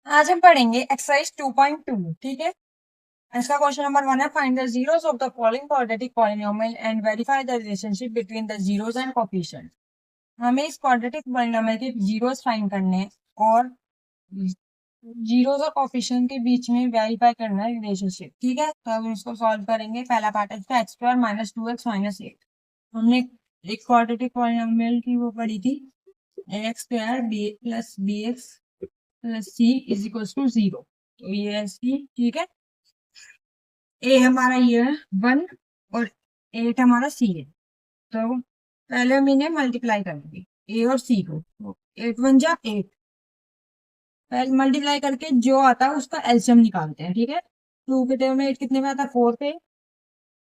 आज हम पढ़ेंगे एक्सरसाइज 2.2। ठीक है, इसका क्वेश्चन नंबर 1 है, find the zeros of the following quadratic polynomial and verify the relationship between the zeros and coefficient. हमें इस क्वाड्रेटिक पॉलिनोमियल के जीरोस फाइंड करने हैं और जीरोस और कोफिशिएंट के बीच में वेरीफाई करना है रिलेशनशिप। ठीक है, तो हम इसको सॉल्व करेंगे। पहला पार्ट है इसका x square minus 2x minus 8। हमने एक क्वाड्रेटिक पॉलिनोमियल की वो पढ़ी थी, X square B plus B X plus C is equal to 0। तो ये है सी। ठीक है, ए हमारा ये है 1 और 8 हमारा सी है। तो पहले हम इन्हें मल्टीप्लाई करेंगे ए और सी को। तो 8 1 जा 8, पहले मल्टीप्लाई करके जो आता है उसका एलसीएम निकालते हैं। ठीक है, 2 के टर्म में 8 कितने में आता है 4 पे,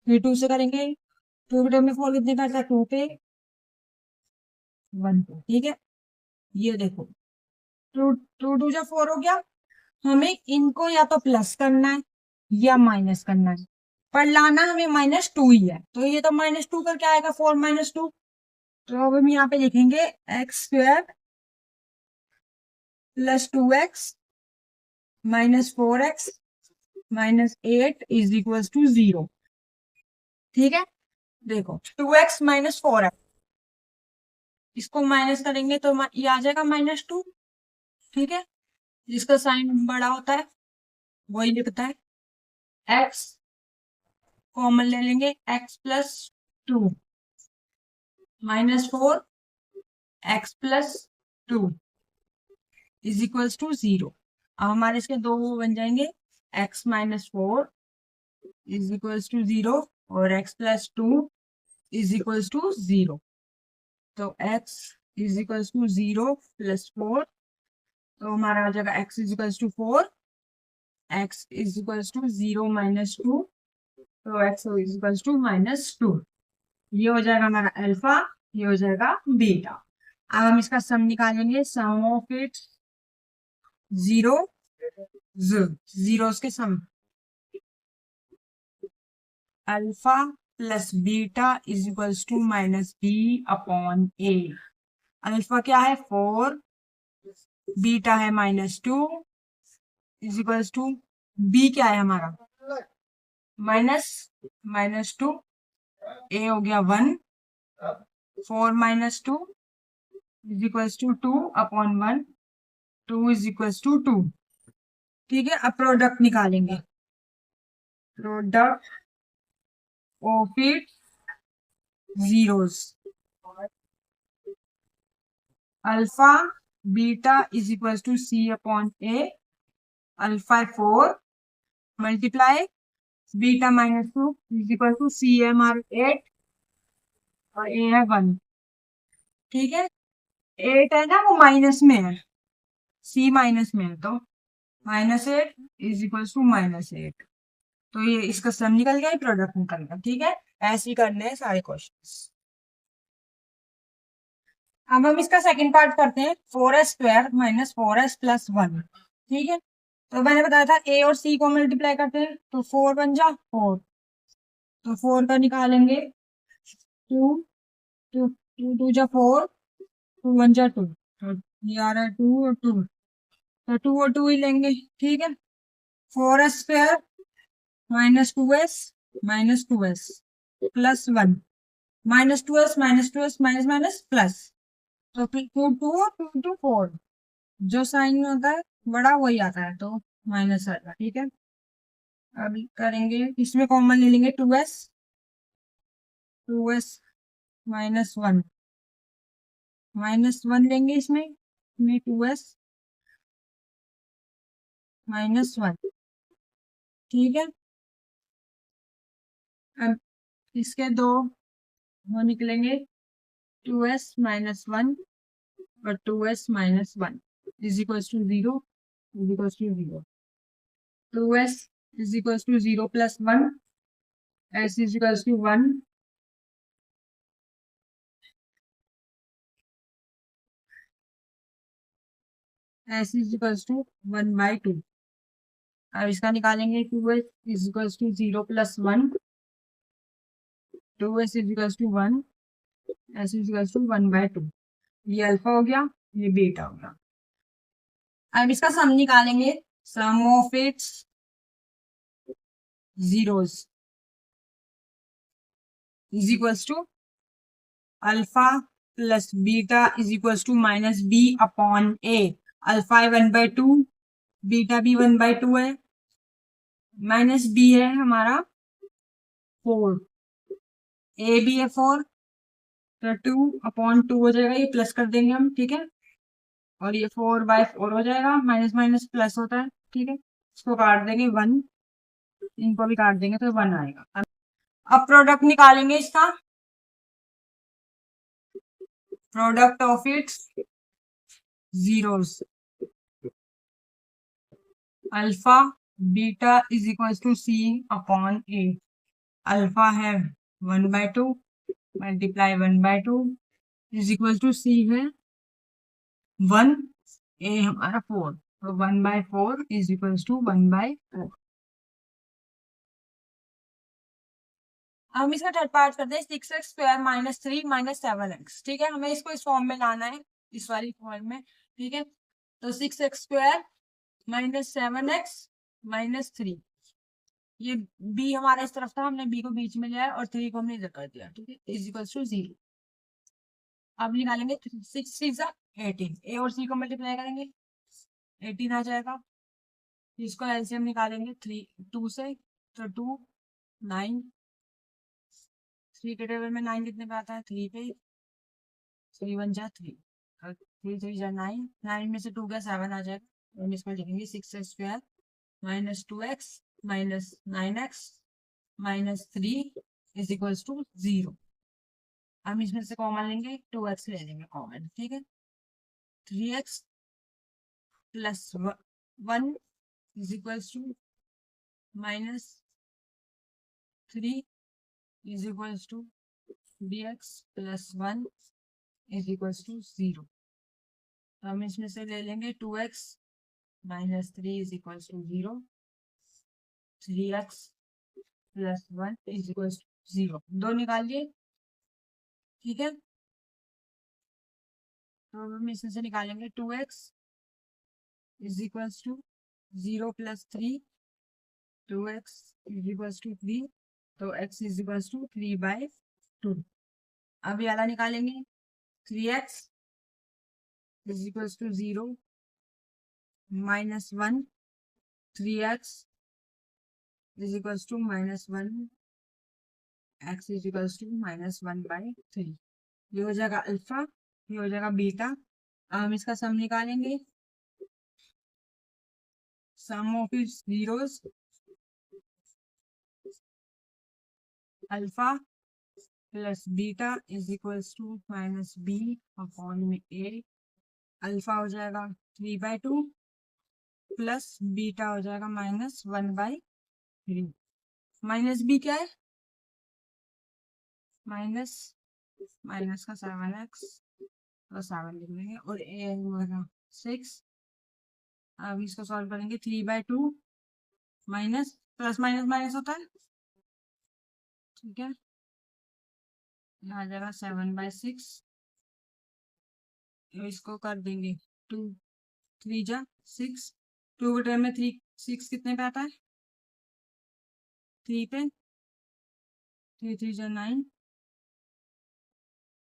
फिर 2 से करेंगे। 2 के टर्म में 4 कितने पे आता है 2 पे, 1 पे। ठीक है, ये देखो 2 2 2 जा 4 हो गया। हमें इनको या तो प्लस करना है या माइनस करना है, पर लाना हमें -2 ही है। तो ये तो -2 करके आएगा 4 -2। तो अब हम यहाँ पे लिखेंगे X square plus 2x minus 4x minus 8 is equal to 0। ठीक है, देखो 2x माइनस 4x, इसको माइनस करेंगे तो ये आ जाएगा -2। ठीक है, जिसका साइन बड़ा होता है वही लिखता है। x कॉमन ले लेंगे, x plus 2 -4 x plus 2 is equals to 0। अब हमारे इसके दो वो बन जाएंगे, x minus 4 is equals to 0 और x plus 2 is equals to 0। तो x is equals to 0 plus 4, तो हमारा आ जाएगा x is equals to 4, x is equals to 0 minus 2, तो x इज इक्वल्स टू -2। ये हो जाएगा हमारा अल्फा, ये हो जाएगा बीटा। अब हम इसका सम निकालेंगे, sum of it zero zeros के sum, alpha plus beta is equals to -b upon a। Alpha क्या है 4, बीटा है -2 इज इक्वल्स टू, b क्या है हमारा -2, a हो गया 1, 4 -2 is equals to 2 upon 1, 2 is equals to 2। ठीक है, अब प्रोडक्ट निकालेंगे, product of it zeros, alpha beta is equal to C upon A. Alpha 4 multiply beta -2 is equal to सी है हमारा 8 और ए है 1। ठीक है, 8 है ना वो माइनस में है, सी माइनस में है, तो -8 इज इक्वल टू -8। तो ये इसका सम निकल गया, प्रोडक्ट निकल गया। ठीक है, ऐसे ही करने हैं सारे क्वेश्चंस। अब हम इसका सेकंड पार्ट करते हैं, 4s square minus 4s plus 1। ठीक है, तो मैंने बताया था ए और सी को मल्टीप्लाई करते हैं, तो 4 बन जा 4, तो 4 का निकालेंगे 2, 2 2 2 जा 4, 2 1 जा 2, तो ये आ रहा है 2 और 2, तो 2 और 2 ही लेंगे। ठीक है, 4s square -2s plus 1, -2s -2s minus minus plus, तो फिर 2 2 और 2 2 4, जो साइन में होता है बड़ा वही आता है, तो माइनस आएगा। ठीक है, अभी करेंगे, इसमें कॉमन ले लेंगे 2s, 2s -1 -1 लेंगे इसमें 2s -1। ठीक है, अब इसके दो वो निकलेंगे, 2s -1 और 2s -1 is equal to 0, is equal to 0। 2s is equal to 0 plus 1, s is equal to 1, s is equal to 1/2। अब इसका निकालेंगे, 2s is equal to 0 plus 1, 2s is equal to 1, s is equal to 1/2। ये alpha हो गया, ये beta हो गया। अब इसका सम निकालेंगे, sum of its zeros is equals to alpha plus beta is equals to minus b upon A. Alpha 1/2, beta भी 1/2 है, माइनस बी है हमारा 4, ए भी है 4, तो 2/2 हो जाएगा, ये प्लस कर देंगे हम, ठीक है। और ये 4/4 हो जाएगा, माइनस माइनस प्लस होता है, ठीक है। इसको काट देंगे 1, इनको भी काट देंगे तो 1 आएगा। अब प्रोडक्ट निकालेंगे इसका, product of its zeros alpha beta is equal to C upon A. Alpha है 1/2 मल्टीप्लाई 1/2 इज इक्वल टू सी है 1, ए हमारा 4, तो 1/4 इज इक्वल टू 1/4। हम इसका थर्ड पार्ट करते हैं, 6x² माइनस 3 माइनस 7x, ठीक है। हमें इसको इस फॉर्म में लाना है, इस वाली फॉर्म में, ठीक है। तो 6x² माइनस 7x माइनस 3, ये b हमारा इस तरफ था, हमने b को बीच में लिया है और 3 को हमने इधर कर दिया, ठीक है, इज इक्वल टू 0। अब निकालेंगे 6 18, ए और सी को मल्टीप्लाई करेंगे 18 आ जाएगा। इसको एलसीएम निकालेंगे 2 से, तो 2 9, 3 के टेबल में 9 कितने पे आता है, 3 पे, 3 1 जा 3, 3 3 जा 9, 9 में से 2 गया 7 आ जाएगा। हम इसको लिखेंगे 6x² minus 2x minus 9x minus 3 is equals to 0। हम इसमें से कॉमन लेंगे, 2x ले लेंगे कॉमन, ठीक है। 3x plus 1 is equals to minus 3 is equals to dx plus 1 is equals to 0। हम इसमें से ले लेंगे 2x minus 3 is equals to 0, 3x plus 1 is equals to 0, दो निकालिए, ठीक है। तो हम इसमें से निकालेंगे 2x is equals to 0 plus 3, 2x is equals to 3, तो x इज इक्वल्स टू 3/2। अब ये वाला निकालेंगे, 3x is equals to 0 minus 1, 3x is equals to -1, x is equals to -1/3। ये हो जाएगा अल्फा, ये हो जाएगा बीटा। अब हम इसका सम निकालेंगे, sum of its zeros alpha plus beta is equals to minus b upon में ए। अल्फा हो जाएगा 3/2 प्लस बीटा हो जाएगा -1/3। माइनस बी क्या है, माइनस माइनस का 7x और 7 लिख लेंगे, और ए होगा 6। अब इसको सॉल्व करेंगे, 3/2 माइनस प्लस माइनस माइनस होता है, ठीक है, आ जाएगा 7/6। इसको कर देंगे 2 3 जा 6, 2 के टाइम में 3 6 कितने पे आता है, 3 पे, 3 3 जा 9,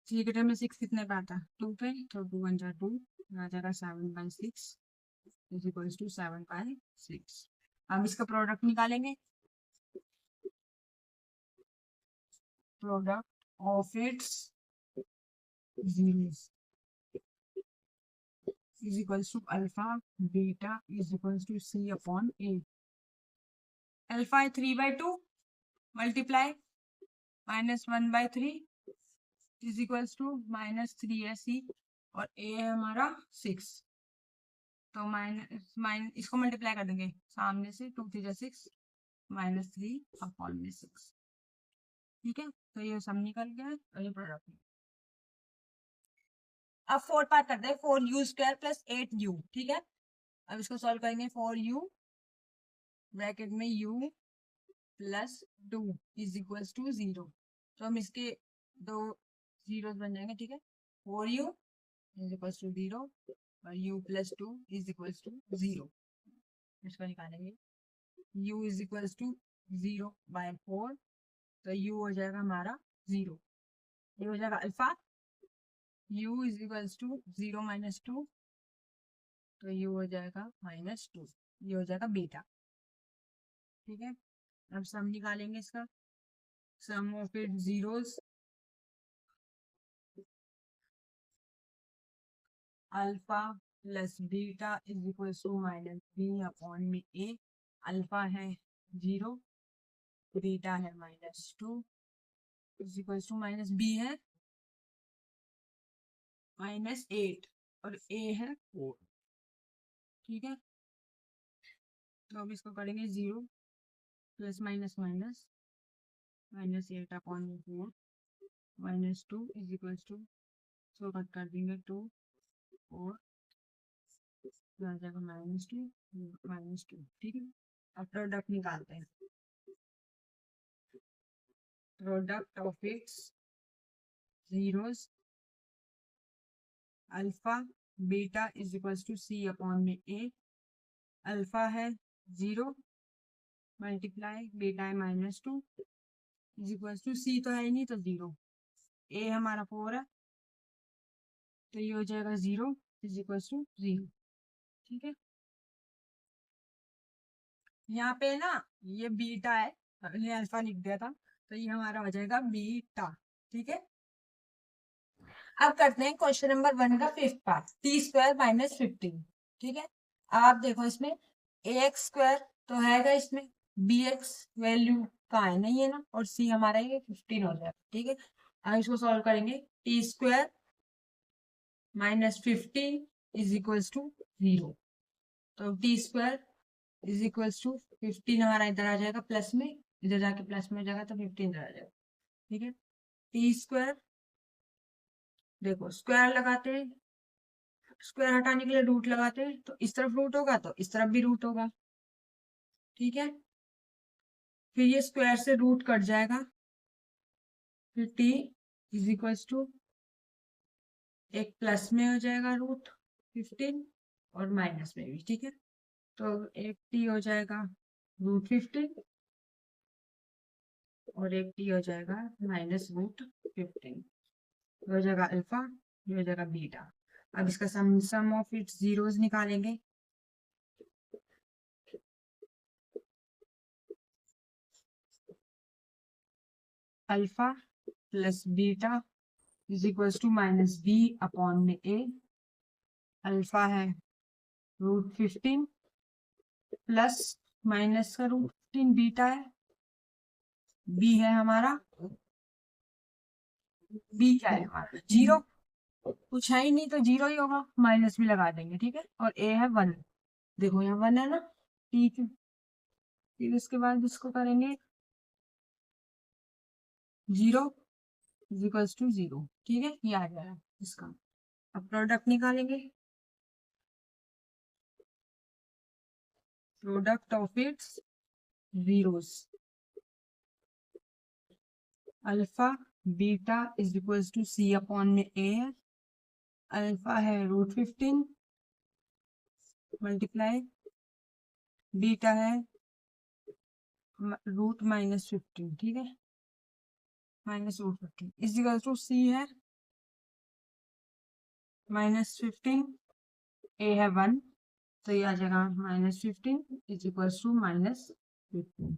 3 के टाइम में 6 कितने पे आता है, 2 पे, तो 2 1 जा 2, आ जाएगा 7/6 इज इक्वल्स टू 7/6। हम इसका प्रोडक्ट निकालेंगे, product of its zeros is equals to alpha beta is equals to c upon a। Alpha 3/2 multiply -1/3 is equals to -3 है सी, और ए है हमारा 6, तो माइनस इसको मल्टीप्लाई कर देंगे सामने से, 2 3 6 -3 अपॉन में 6, ठीक है। तो ये सम निकल गया है और ये प्रोडक्ट। अब फोर्थ पार्ट करते हैं, 4u² प्लस 8u, ठीक है। अब इसको सॉल्व करेंगे, 4u ब्रैकेट में u plus 2 is equals to 0, तो हम इसके दो जीरो बन जाएंगे, ठीक है। 4u इज इक्वल्स टू 0 और u plus 2 is equals to 0। इसको निकालेंगे u इज इक्वल्स टू 0/4, तो u हो जाएगा हमारा 0। ये हो जाएगा alpha, u is equals to 0 - 2, तो u हो जाएगा -2। ये हो जाएगा बीटा। ठीक है, अब सम निकालेंगे इसका। Sum of it zeros, alpha plus beta is equal to -b/a। Alpha है 0, बीटा है -2 इज इक्वल टू -b है -8 और a है 4। ठीक है, तो अब इसको करेंगे 0 plus minus minus -8/4 -2 is equal to, so cut कर देंगे 2 और आ जाएगा -2। ठीक है, अब प्रोडक्ट निकालते हैं। Product of its zeros, alpha beta is equal to c/a। Alpha है 0 मल्टीप्लाई बीटा है -2 इज इक्वल टू, c तो है ही नहीं तो 0, a हमारा 4 है, तो ये हो जाएगा 0 इज इक्वल टू 0। ठीक है, यहाँ पे ना ये बीटा है, हमने अल्फा लिख दिया था, तो ये हमारा हो जाएगा बीटा। ठीक है, अब करते हैं क्वेश्चन नंबर 1 का 5th पार्ट, t² - 15। ठीक है, आप देखो इसमें ax² तो है इसमें, bx वैल्यू का है नहीं है ना, और c हमारा ये 15 हो जाएगा। ठीक है, अब इसको सॉल्व करेंगे। t² - 15 इज इक्वल्स टू 0, तो t² इज इक्वल्स टू 15 हमारा इधर आ जाएगा प्लस में, इधर जाके प्लस में हो जाएगा, तो 15 इधर आ जाएगा। ठीक है, t², देखो स्क्वायर लगाते हैं, स्क्वायर हटाने के लिए रूट लगाते हैं, तो इस तरफ रूट होगा तो इस तरफ भी रूट होगा। ठीक है, फिर ये स्क्वायर से रूट कट जाएगा, फिर t इज इक्वल्स टू एक प्लस में हो जाएगा रूट 15 और माइनस में भी। ठीक है, तो एक t हो जाएगा √15 और एक t हो जाएगा -√15, हो जाएगा अल्फा, ये हो जाएगा बीटा। अब इसका सम ऑफ इट्स जीरोस निकालेंगे। Alpha plus beta is equals to -b/a। Alpha है √15 प्लस माइनस का √15 बीटा है, बी है हमारा, बी क्या है हमारा 0, कुछ है ही नहीं तो 0 ही होगा, माइनस भी लगा देंगे। ठीक है, और ए है 1, देखो यहाँ 1 है ना। ठीक है, फिर उसके बाद इसको करेंगे 0 इज इक्वल्स टू 0। ठीक है, ये आ जाएगा इसका। अब प्रोडक्ट निकालेंगे। Product of its zeros, alpha beta is equals to c/a। Alpha है √15 मल्टीप्लाई बीटा है √-15। ठीक है, -√15 इज इक्वल टू c है -15, a है 1, तो ये आ जाएगा -15 इज इक्वल टू -15।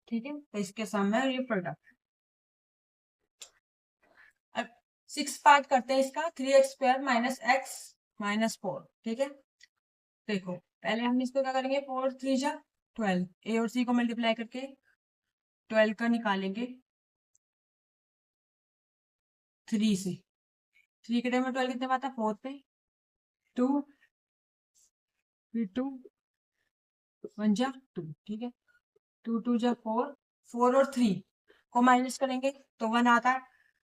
ठीक है, तो इसके सामने ये प्रोडक्ट। अब 6 पार्ट करते हैं इसका, 3x² - x - 4। ठीक है, देखो पहले हम इसको क्या करेंगे, 4 3 जा 12, a और c को मल्टीप्लाई करके 12 का निकालेंगे 3 से। 3 के टाइम में 12 कितने आता है, 4 पे 2, फिर 2 1 जा 2। ठीक है, 2 2 जा 4, 4 और 3 को माइनस करेंगे तो 1 आता है।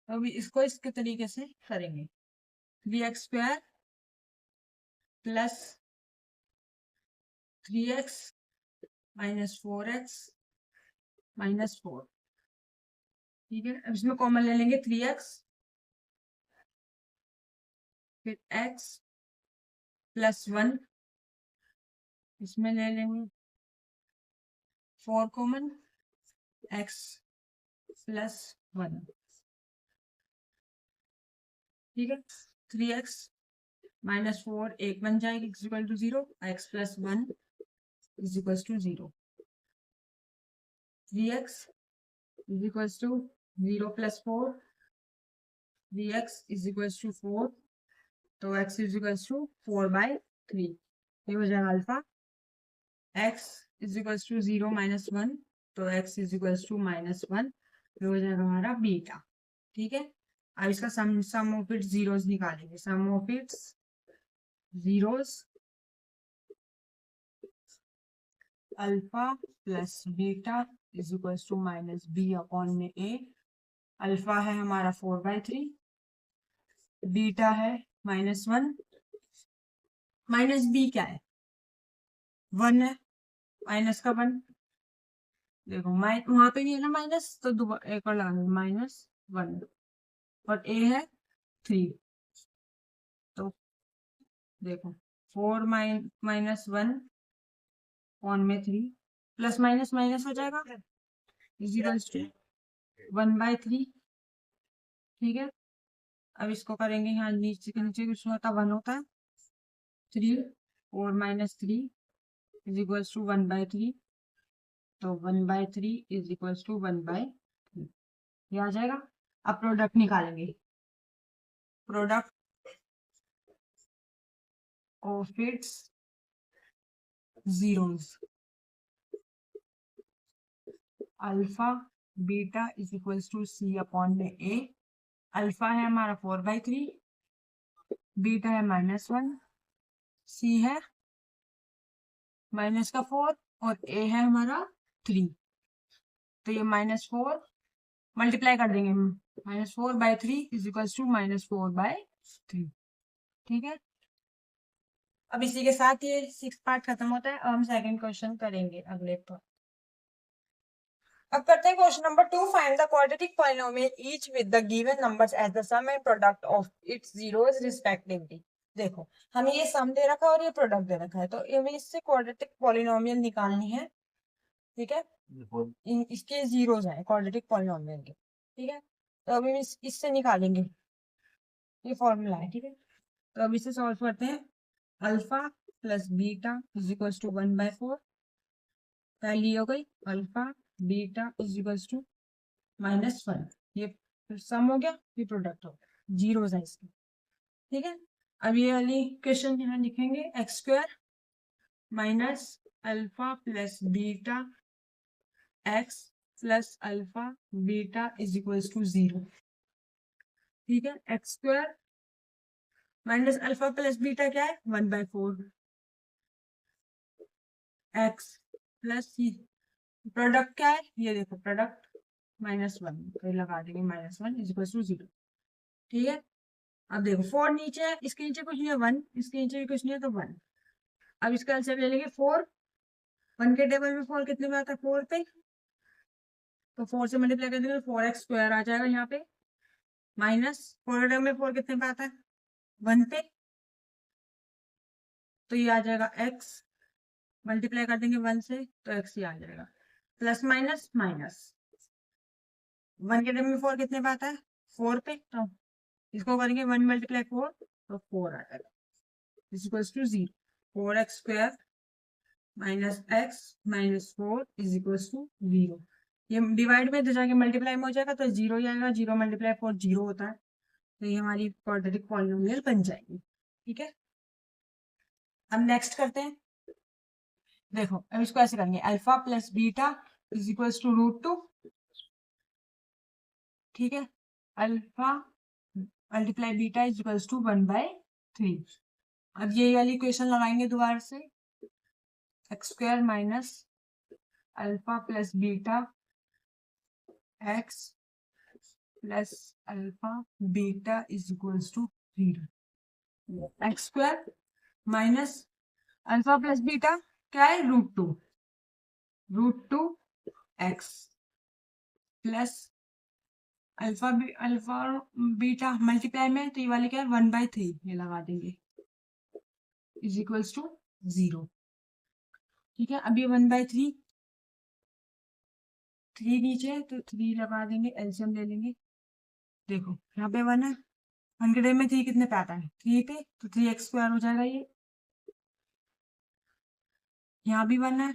तो अभी इसको इसके तरीके से करेंगे, 3x² प्लस 3x - 4x - 4। ठीक है, अब इसमें कॉमन ले लेंगे 3x, फिर x प्लस 1, इसमें ले लेंगे 4 कॉमन, x प्लस 1, ठीक है। 3x माइनस 4 एक बन जाएगी, is equal to 0, x plus 1 is equal to 0, 3x is equal to 0 plus 4, 3x is equal to 4, तो x इज इक्वल टू 4/3, ये हो जाएगा alpha. x is equal to 0 minus 1, तो x इज इक्वल टू -1, ये हो जाएगा हमारा beta, ठीक है। अब इसका सम ऑफ इट्स जीरोस निकालेंगे, sum of its zeros alpha plus beta is equal to -b/a। Alpha है हमारा 4/3, बीटा है -1, माइनस बी क्या है 1 है, माइनस का 1, देखो वहां पे नहीं है ना माइनस, तो एक और लगा -1, और ए है 3, तो देखो 4 माइनस 1 ऑन में 3, प्लस माइनस माइनस हो जाएगा, इज इक्वल्स टू 1/3, ठीक है। अब इसको करेंगे, यहाँ नीचे के नीचे कुछ होता 1 होता है, 3 और -3 इज इक्वल्स टू 1/3, तो 1/3 इज इक्वल्स टू 1/3, ये आ जाएगा। अब प्रोडक्ट निकालेंगे, product of its zeros, alpha beta is equals to c/a। Alpha है हमारा 4/3, बीटा है -1, सी है माइनस का 4, और ए है हमारा 3, तो ये -4 मल्टीप्लाई कर देंगे हम, -4/3 इज इक्वल्स टू -4/3, ठीक है। अब इसी के साथ ये 6 पार्ट खत्म होता है। अब हम सेकंड क्वेश्चन करेंगे अगले पर। अब करते हैं question number 2, find the quadratic polynomial each with the given numbers as the sum and product of its zeros respectively. देखो हमें ये सम दे रखा है और ये प्रोडक्ट दे रखा है, तो हमें इससे क्वाड्रेटिक पॉलिनोमियल निकालनी है, ठीक है। इसके जीरोस हैं क्वाड्रेटिक पॉलिनोमियल के, ठीक है। तो अभी इससे निकालेंगे, ये फॉर्मूला है, ठीक है। तो अब इसे सॉल्व करते हैं, alpha plus beta is equal to 1/4, पहली हो गई alpha beta is equal to -1, ये सम हो गया, ये प्रोडक्ट हो गया, जीरोस है इसके, ठीक है। अब ये वाली क्वेश्चन यहाँ लिखेंगे, x² minus alpha plus beta x plus alpha beta is equal to 0, ठीक है। x² minus alpha plus beta क्या है 1/4, x प्लस प्रोडक्ट क्या है, ये देखो प्रोडक्ट -1, तो लगा देंगे -1 इज इक्वल टू 0, ठीक है। अब देखो 4 नीचे है, इसके नीचे कुछ नहीं है 1, इसके नीचे भी कुछ नहीं है, तो 1। अब इसका आंसर ले लेंगे 4, 1 के टेबल में 4 कितने में आता है 4 पे, तो 4 से मल्टीप्लाई कर देंगे 4x² आ जाएगा यहाँ पे, माइनस 4 के टेबल में 4 कितने पे आता है 1 पे, तो ये आ जाएगा x, मल्टीप्लाई कर देंगे 1 से, तो x ही आ जाएगा, प्लस माइनस माइनस, 1 के टेबल में 4 कितने पे आता है 4 पे, तो इसको करेंगे 1 × 4, तो 4 आ जाएगा, is equals to 0, 4x² minus x minus 4 is equals to 0। ये डिवाइड में तो जाके मल्टीप्लाई में हो जाएगा, तो 0 ही आएगा, 0 × 4 0 होता है, तो ये हमारी क्वाड्रेटिक पॉलिनोमियल बन जाएगी, ठीक है। अब नेक्स्ट करते हैं, देखो अब इसको ऐसे करेंगे, alpha plus beta is equals to √2, ठीक है। Alpha multiply beta is equals to 1/3। अब ये वाली इक्वेशन लगाएंगे दोबारा से, x² minus alpha plus beta x plus alpha beta is equals to 0, x² minus alpha plus beta क्या है √2 x plus alpha beta multiply में, तो ये वाली क्या है 1/3, ये लगा देंगे, इज इक्वल्स टू 0। ठीक है, अभी 1/3, 3 नीचे है तो 3 लगा देंगे, एलसीएम ले लेंगे। देखो यहाँ पे 1 है, 1 के टाइम में 3 कितने पे आता है, 3 पे, तो 3x² हो जाएगा ये। यहाँ भी 1 है,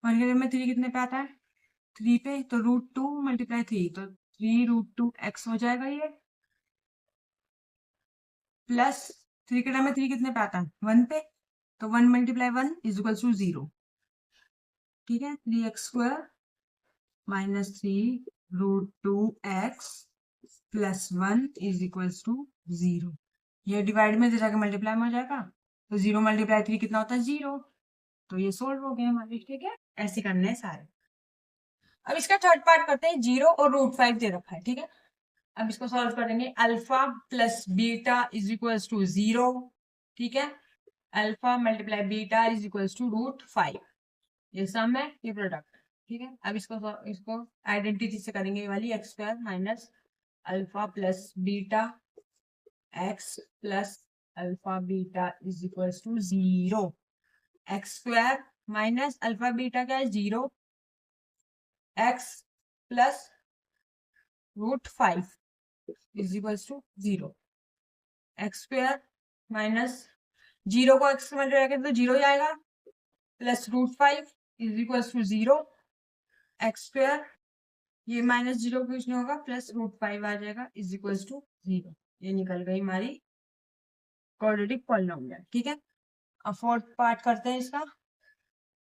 1 के टाइम में 3 कितने पे आता है, 3 पे, तो √2 × 3, तो 3√2x हो जाएगा ये। प्लस 3 के टाइम में 3 कितने पे आता है, 1 पे, तो 1 × 1 इज इक्वल टू 0। ठीक है, 3x² minus 3√2x plus 1 is equal to 0। ये डिवाइड में जाके मल्टीप्लाई में हो जाएगा, तो 0 × 3 कितना होता है, 0। तो ये सोल्व हो गया हमारे। ठीक है, ऐसे करने हैं सारे। अब इसका थर्ड पार्ट करते हैं, 0 और √5 दे रखा है। ठीक है, अब इसको सॉल्व करेंगे, alpha plus beta is equal to 0। ठीक है, alpha multiply beta is equal to √5, ये सम है, ये प्रोडक्ट। ठीक है, अब इसको आइडेंटिटी से करेंगे, ये वाली x² minus alpha plus beta x plus alpha beta is equal to 0। x² minus alpha beta क्या है, 0, x plus √5 is equal to 0। x² minus 0 को x से मल्टीप्लाई करें तो 0 ही आएगा, plus √5 is equal to 0। x², ये माइनस 0 कुछ नहीं होगा, प्लस √5 आ जाएगा, इज इक्वल टू 0। ये निकल गई हमारी क्वाड्रेटिक पॉलिनोमियल। ठीक है, अब फोर्थ पार्ट करते हैं इसका,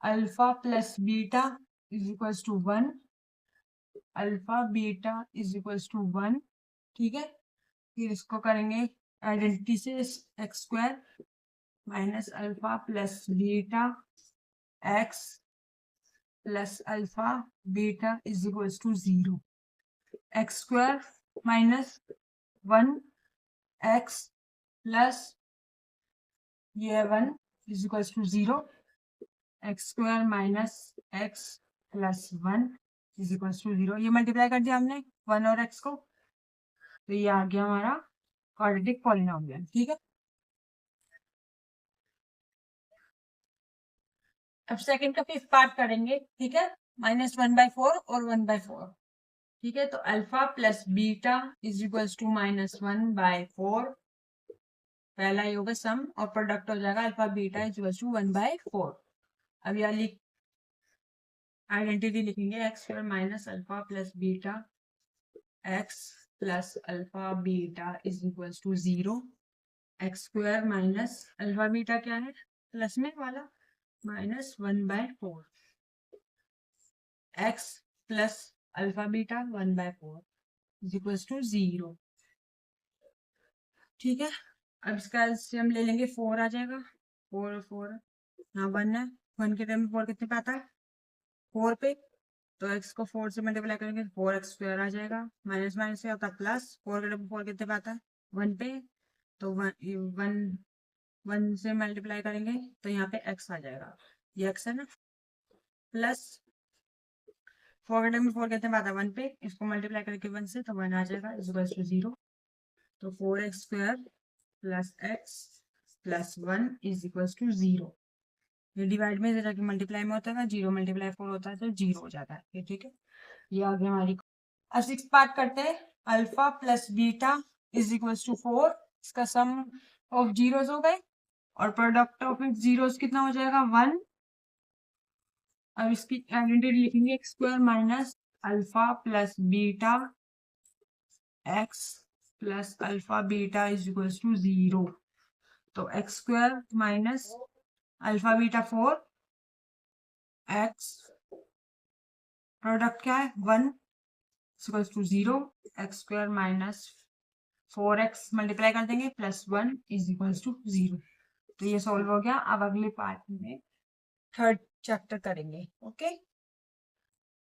alpha plus beta is equal to 1, alpha beta is equal to 1। ठीक है, फिर इसको करेंगे आइडेंटिटी से, x² minus alpha plus beta x plus alpha beta is equal to 0। x² minus 1x plus ये 1 is equal to 0। x² minus x plus 1 is equal to 0। ये multiply कर दिया हमने 1 और x को, तो ये आ गया हमारा क्वाड्रेटिक पॉलिनोमियल। ठीक है, अब सेकंड का फिफ्थ पार्ट करेंगे। ठीक है, -1/4 और 1/4। ठीक है, तो alpha plus beta is equal to -1/4, पहला ही होगा सम, और प्रोडक्ट हो जाएगा alpha beta is equal to 1/4। अब यहाँ आइडेंटिटी लिखेंगे, x² minus alpha plus beta x plus alpha beta is equal to 0। x² minus alpha beta क्या है, प्लस में वाला, -1/4, x plus alpha beta 1/4 is equal to 0। ठीक है, अब इसका एलसीएम ले लेंगे, 4 आ जाएगा, 4 4 यहाँ 1 है, 1 के टाइम में 4 कितने पे आता है, 4 पे, तो x को 4 से मल्टीप्लाई करेंगे, 4x² आ जाएगा, माइनस माइनस से होता है प्लस, 4 के टाइम में 4 कितने पे आता है, 1 पे, तो 1 से मल्टीप्लाई करेंगे तो यहाँ पे x आ जाएगा, ये x है ना, प्लस 4 के टाइम में 4 कितने पे आता है, 1 पे, इसको मल्टीप्लाई करके 1 से, तो 1 आ जाएगा, इज इक्वल टू 0। तो 4x² plus x plus 1 is equal to 0। ये डिवाइड में जाके मल्टीप्लाई में होता है, 0 × 4 होता है, तो 0 हो जाता है। ठीक है, ये आ गया हमारी। अब सिक्स पार्ट करते हैं, alpha plus beta is equal to 4, इसका सम ऑफ जीरोस हो गए, और प्रोडक्ट ऑफ जीरोस कितना हो जाएगा, 1। अब इसकी आइडेंटिटी लिखेंगे, x² minus alpha plus beta x plus alpha beta is equal to 0। तो x² minus alpha beta 4, x product क्या है, 1 equal to 0, x² minus 4x multiply कर देंगे, प्लस 1 इज इक्वल टू 0। तो ये सॉल्व हो गया। अब अगले पार्ट में थर्ड चैप्टर करेंगे। ओके।